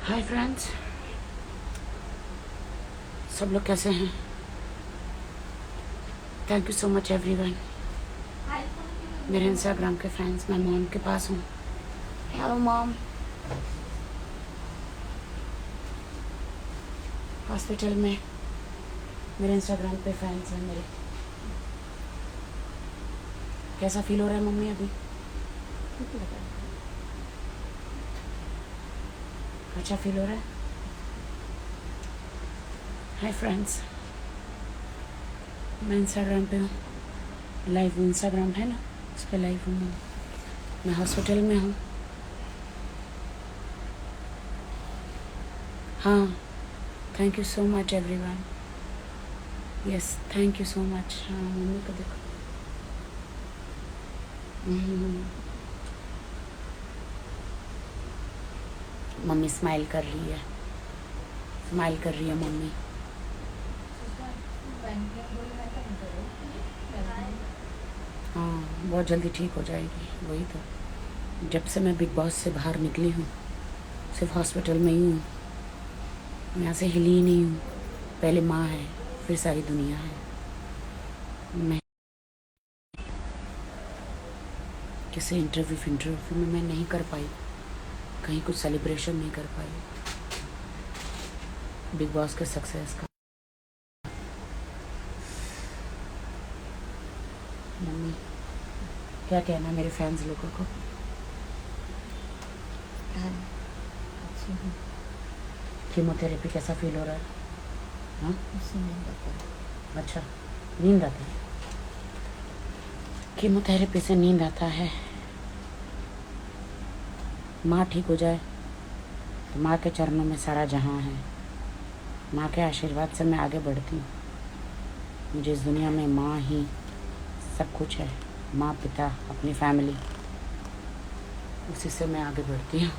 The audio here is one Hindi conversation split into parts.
हाय फ्रेंड्स, सब लोग कैसे हैं? Thank you so much everyone. मेरे इंस्टाग्राम के फ्रेंड्स, मैं मॉम के पास हूँ। Hello mom. हॉस्पिटल में मेरे इंस्टाग्राम पे फ्रेंड्स हैं मेरे। कैसा फील हो रहा है मम्मी अभी? अच्छा फील हो रहा है? हाय फ्रेंड्स, मैं इंस्टाग्राम पे हूँ, लाइव इंस्टाग्राम है ना, उस पर लाइव हूँ। मैं हॉस्पिटल में हूँ। हाँ, thank you so much everyone. Yes, thank you so much. हाँ, मम्मी को देखो। मम्मी स्माइल कर रही है, स्माइल कर रही है मम्मी। हाँ, बहुत जल्दी ठीक हो जाएगी। वही तो, जब से मैं बिग बॉस से बाहर निकली हूँ सिर्फ हॉस्पिटल में ही हूँ। मैं यहाँ से हिली ही नहीं हूँ। पहले माँ है, फिर सारी दुनिया है। मैं किसी इंटरव्यू में मैं नहीं कर पाई, कहीं कुछ सेलिब्रेशन नहीं कर पाई बिग बॉस के सक्सेस का। मम्मी, क्या कहना मेरे फैंस लोगों को? कीमोथेरेपी कैसा फील हो रहा है? हाँ, अच्छा, नींद आता है? कीमोथेरेपी से नींद आता है। माँ ठीक हो जाए तो माँ के चरणों में सारा जहाँ है। माँ के आशीर्वाद से मैं आगे बढ़ती हूँ। मुझे इस दुनिया में माँ ही सब कुछ है। माँ, पिता, अपनी फैमिली, उसी से मैं आगे बढ़ती हूँ।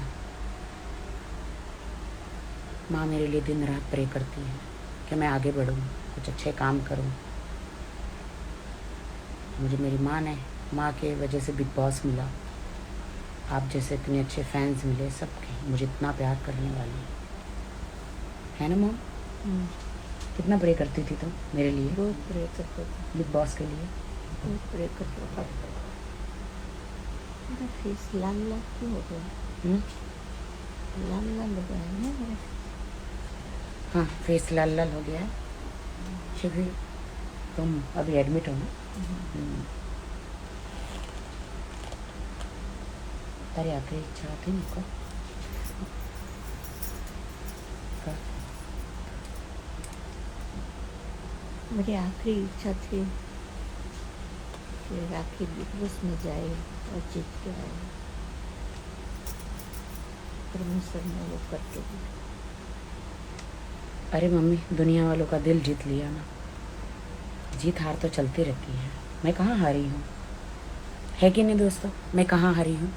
माँ मेरे लिए दिन रात प्रे करती है कि मैं आगे बढ़ूँ, कुछ अच्छे काम करूँ। मुझे मेरी माँ ने, माँ के वजह से बिग बॉस मिला। आप जैसे इतने अच्छे फैंस मिले, सबके मुझे इतना प्यार करने वाली है ना मॉम? कितना प्रे करती थी तुम मेरे लिए? बहुत प्रे करते थे, बिग बॉस के लिए बहुत प्रे करते थे। मेरा फेस लाल लाल क्यों हो गया? लाल लाल हो गया है ना मेरा। हाँ, फेस लाल लाल हो गया है। शिवी, तुम अभी एडमिट हो ना? तारी आखिरी इच्छा थी मुझको? मेरी आखिरी इच्छा थी कि राखी बिग बॉस में जाए और जीत के आए। परमेश्वर ने वो करके दिया। अरे मम्मी, दुनिया वालों का दिल जीत लिया ना। जीत हार तो चलती रहती है। मैं कहाँ हारी हूँ, है कि नहीं दोस्तों? मैं कहाँ हारी हूँ?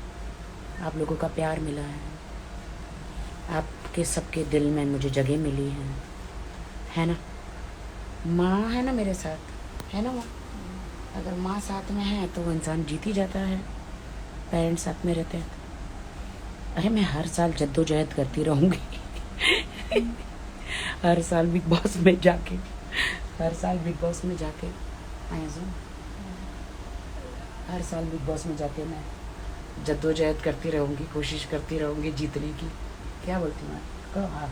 आप लोगों का प्यार मिला है, आपके सबके दिल में मुझे जगह मिली है ना? माँ है ना मेरे साथ, है ना माँ? अगर माँ साथ में है तो वो इंसान जीत ही जाता है। पेरेंट्स साथ में रहते हैं। अरे मैं हर साल जद्दोजहद करती रहूँगी हर साल बिग बॉस में जाके, हर साल बिग बॉस में जाके हर साल बिग बॉस में जाके मैं जद्दोजहद करती रहूँगी, कोशिश करती रहूँगी जीतने की। क्या बोलती हूँ? कहो हाँ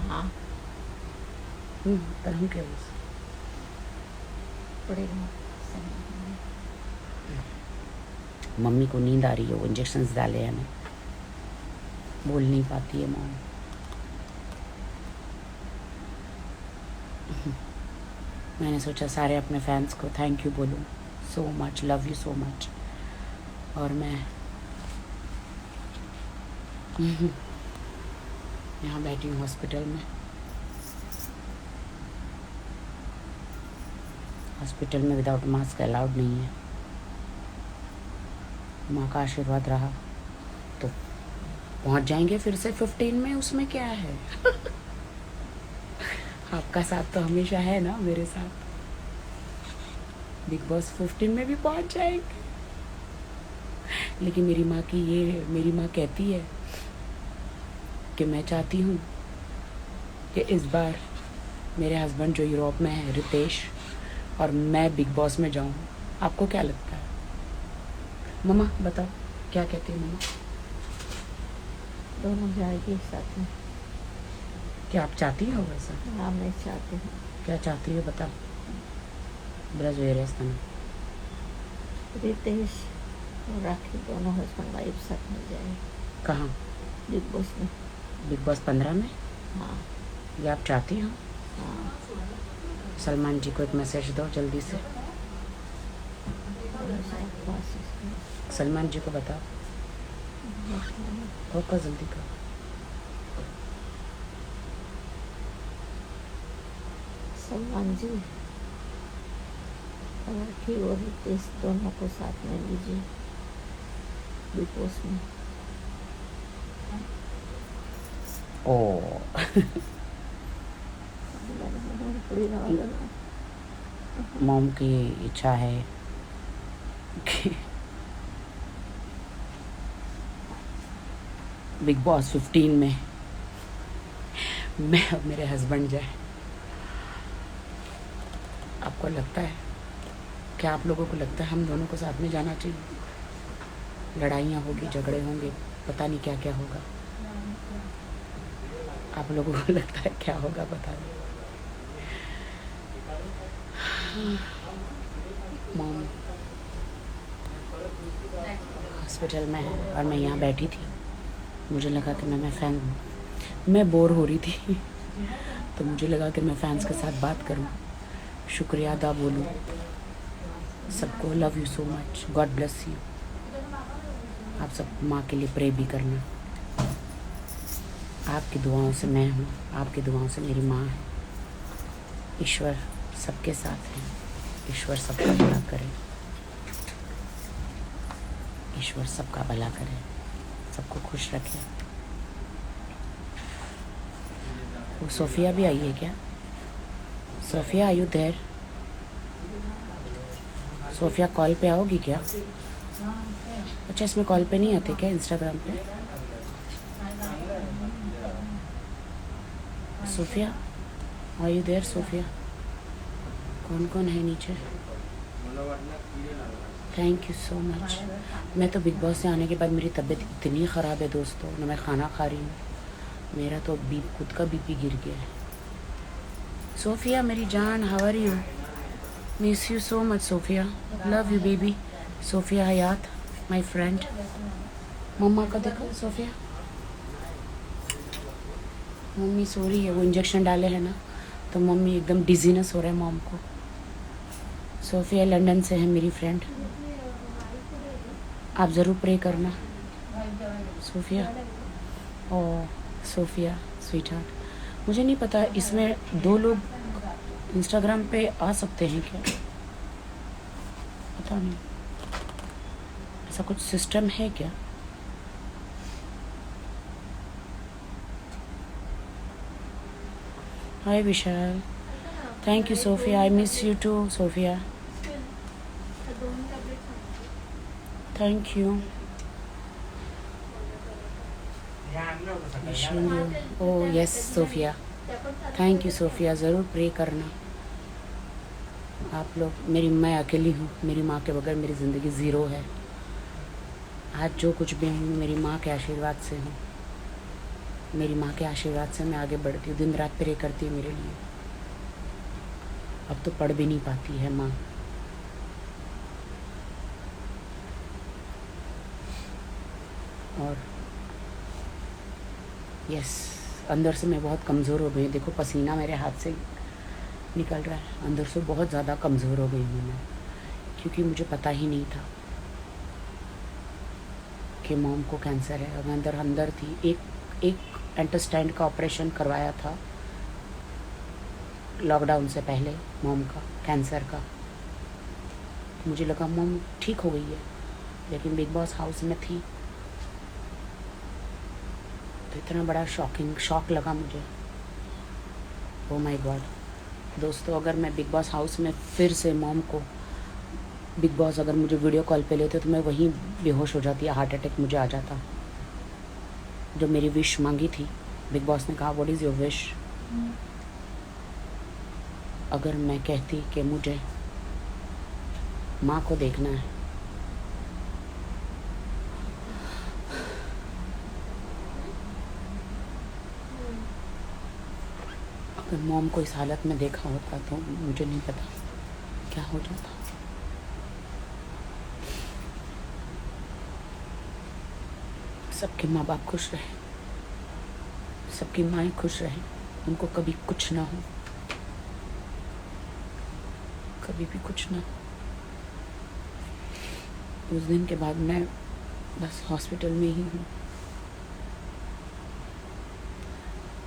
हाँ पर हम क्या बोल पड़ेगा। मम्मी को नींद आ रही है, वो इंजेक्शंस डाले हैं ना, बोल नहीं पाती है मॉम। मैंने सोचा सारे अपने फैंस को थैंक यू बोलूँ, so much, love you so much. और मैं यहाँ बैठी हूँ हॉस्पिटल में। हॉस्पिटल में विदाउट मास्क अलाउड नहीं है। माँ का आशीर्वाद रहा तो पहुँच जाएंगे फिर से 15 में, उसमें क्या है आपका साथ तो हमेशा है ना मेरे साथ। बिग बॉस 15 में भी पहुँच जाएंगे। लेकिन मेरी माँ कहती है कि मैं चाहती हूँ कि इस बार मेरे हस्बैंड जो यूरोप में है रितेश और मैं बिग बॉस में जाऊँ। आपको क्या लगता है? मम्मा बताओ, क्या कहती है मम्मा? दोनों जाएगी एक साथ में। क्या आप चाहती हो वैसा? हाँ मैं चाहती हूँ। क्या चाहती हो बताओ? ब्रज वेरेस्तान रितेश और राखी दोनों हस्बैंड वाइफ साथ में जाए। कहाँ? बिग बॉस में। बिग बॉस 15 में? हाँ ये आप चाहती हो? हाँ। सलमान जी को एक मैसेज दो जल्दी से। सलमान जी को बताओ, होगा जल्दी करो। सलमान जी राखी और रितेश दोनों को साथ में लीजिए बिग बॉस में। ओ मॉम की इच्छा है कि बिग बॉस 15 में मैं और मेरे हस्बैंड जाए। आपको लगता है, क्या आप लोगों को लगता है हम दोनों को साथ में जाना चाहिए? लड़ाइयाँ होगी, झगड़े होंगे, पता नहीं क्या क्या होगा। आप लोगों को लगता है क्या होगा पता नहीं। मॉम हॉस्पिटल में है और मैं यहाँ बैठी थी। मुझे लगा कि मैं बोर हो रही थी तो मुझे लगा कि मैं फैंस के साथ बात करूं, शुक्रिया अदा बोलूं सबको। Love you so much, God bless you. आप सब माँ के लिए प्रे भी करना। आपकी दुआओं से मैं हूँ, आपकी दुआओं से मेरी माँ है। ईश्वर सबके साथ है, ईश्वर सबका भला करे, ईश्वर सबका भला करे, सबको खुश रखे। वो सोफिया भी आई है क्या? Sophia are you there? Sophia call पे आओगी क्या? अच्छा इसमें कॉल पे नहीं आते क्या इंस्टाग्राम पे? Sophia are you there? Sophia कौन कौन है नीचे? Thank you so much. मैं तो बिग बॉस से आने के बाद मेरी तबीयत इतनी ख़राब है दोस्तों, ना मैं खाना खा रही हूँ, मेरा तो खुद का बीपी गिर गया है। सोफिया मेरी जान, how are you? Miss you so much Sophia, love you baby. Sophia Hayat my friend. Mama का देखो सोफिया, मम्मी सो रही है, वो इंजेक्शन डाले हैं ना तो मम्मी एकदम डिजीनेस हो रहा है मॉम को। सोफिया लंदन से है मेरी फ्रेंड, आप ज़रूर प्रे करना सोफिया। ओ सोफिया स्वीट हार्ट, मुझे नहीं पता इसमें 2 लोग इंस्टाग्राम पे आ सकते हैं क्या, पता नहीं, ऐसा कुछ सिस्टम है क्या? Hi Vishal, thank you Sophia, I miss you too Sophia, thank you. Oh yes Sophia, thank you Sophia, ज़रूर प्रे करना आप लोग। मैं अकेली हूँ, मेरी माँ के बगैर मेरी ज़िंदगी ज़ीरो है। आज जो कुछ भी हूँ मेरी माँ के आशीर्वाद से हूँ, मेरी माँ के आशीर्वाद से मैं आगे बढ़ती हूँ, दिन रात प्रे करती है मेरे लिए। अब तो पढ़ भी नहीं पाती है माँ। और यस अंदर से मैं बहुत कमज़ोर हो गई, देखो पसीना मेरे हाथ से निकल रहा है, अंदर से बहुत ज़्यादा कमज़ोर हो गई हूँ मैं, क्योंकि मुझे पता ही नहीं था कि मॉम को कैंसर है। और मैं अंदर थी, एक इंटेस्टाइन का ऑपरेशन करवाया था लॉकडाउन से पहले मॉम का, कैंसर का। मुझे लगा मॉम ठीक हो गई है, लेकिन बिग बॉस हाउस में थी तो इतना बड़ा शॉक लगा मुझे। ओह माय गॉड दोस्तों, अगर मैं बिग बॉस हाउस में फिर से मॉम को, बिग बॉस अगर मुझे वीडियो कॉल पे लेते तो मैं वहीं बेहोश हो जाती, हार्ट अटैक मुझे आ जाता। जो मेरी विश मांगी थी बिग बॉस ने कहा व्हाट इज़ योर विश। अगर मैं कहती कि मुझे माँ को देखना है, अगर मॉम को इस हालत में देखा होता तो मुझे नहीं पता क्या हो जाता। सबके माँ बाप खुश रहे, सबकी माएँ खुश रहें, उनको कभी कुछ ना हो, कभी भी कुछ ना हो। उस दिन के बाद मैं बस हॉस्पिटल में ही हूँ।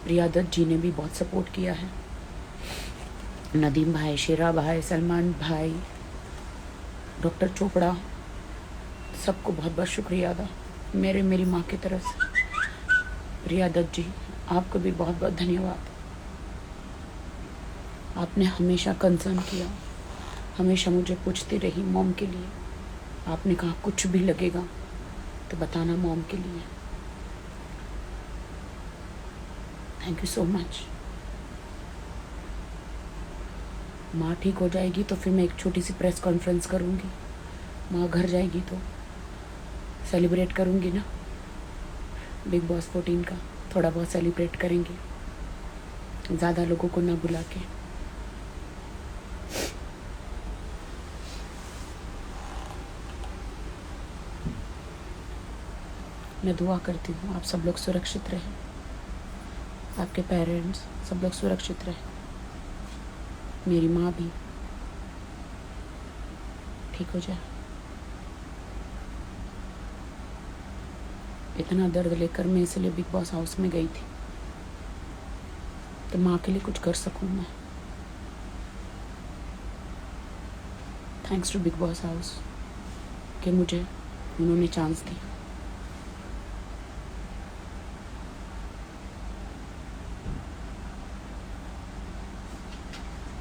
प्रिया दत्त जी ने भी बहुत सपोर्ट किया है, नदीम भाई, शेरा भाई, सलमान भाई, डॉक्टर चोपड़ा, सबको बहुत बहुत शुक्रिया अदा मेरी माँ की तरफ से। प्रिया दत्त जी, आपको भी बहुत बहुत धन्यवाद। आपने हमेशा कंसर्न किया, हमेशा मुझे पूछती रही मॉम के लिए। आपने कहा कुछ भी लगेगा तो बताना मॉम के लिए। Thank you so much. माँ ठीक हो जाएगी तो फिर मैं एक छोटी सी प्रेस कॉन्फ्रेंस करूँगी। माँ घर जाएगी तो सेलिब्रेट करूँगी ना, बिग बॉस 14 का थोड़ा बहुत सेलिब्रेट करेंगे, ज़्यादा लोगों को ना बुला के। मैं दुआ करती हूँ आप सब लोग सुरक्षित रहें, आपके पेरेंट्स सब लोग सुरक्षित रहें, मेरी माँ भी ठीक हो जाए। इतना दर्द लेकर मैं इसलिए बिग बॉस हाउस में गई थी तो माँ के लिए कुछ कर सकूँ मैं। Thanks to Bigg Boss house कि मुझे उन्होंने चांस दिया।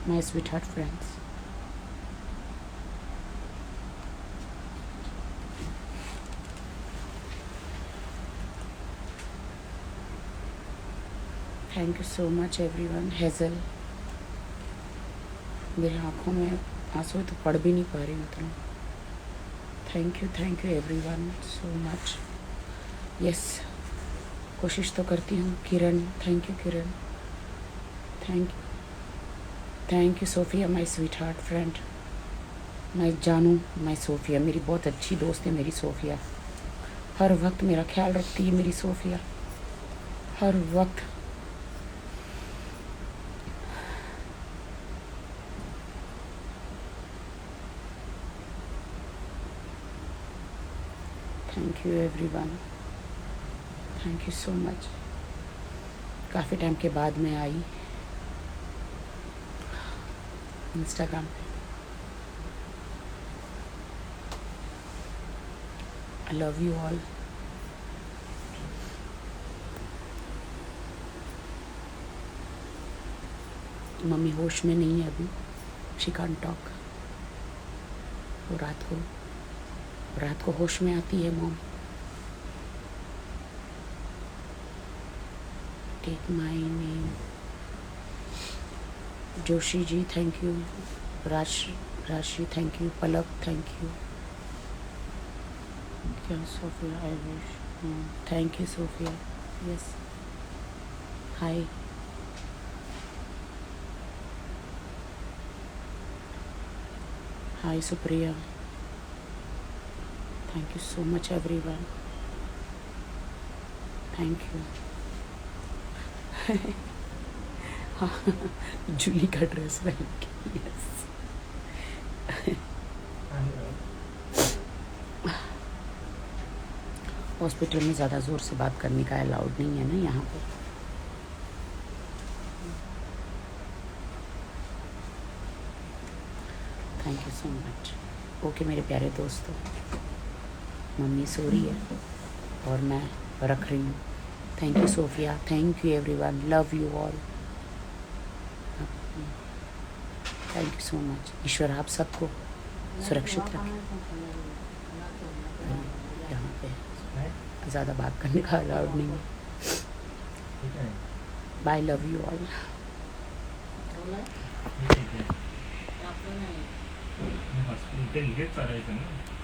My sweet heart friends, thank you so much everyone. Hazel, मेरी आँखों में आंसू तो पड़ भी नहीं पा रही मतलब। Thank you everyone so much. Yes, कोशिश तो करती हूँ। Kiran, thank you Kiran, thank you Sophia my sweet heart friend. मैं जानू माय सोफिया, मेरी बहुत अच्छी दोस्त है मेरी सोफिया, हर वक्त मेरा ख्याल रखती है मेरी सोफिया, हर वक्त। Thank you everyone, thank you so much. काफ़ी टाइम के बाद मैं आई इंस्टाग्राम पे। I love you all. Mummy होश में नहीं है अभी, शी कांट टॉक। वो रात को होश में आती है mom. Take my name. Joshi ji thank you, Rashi thank you, Palak thank you. क्या Sophia, I wish, thank you Sophia. Yes, hi, hi Supriya, thank you so much everyone, thank you. हाँ, जूली का ड्रेस पहन के, यस। हॉस्पिटल में ज़्यादा ज़ोर से बात करने का अलाउड नहीं है ना यहाँ पर। Thank you so much. Okay मेरे प्यारे दोस्तों, मम्मी सो रही है और मैं रख रही हूँ। Thank you Sophia, thank you everyone, love you all, thank you so much. ईश्वर आप सबको सुरक्षित रखें। यहाँ पे ज़्यादा बात करने का अलाउड नहीं है। ठीक आहे बाय लव यू ऑल. ठीक आहे. हॉस्पिटल इथे चालायचं ना.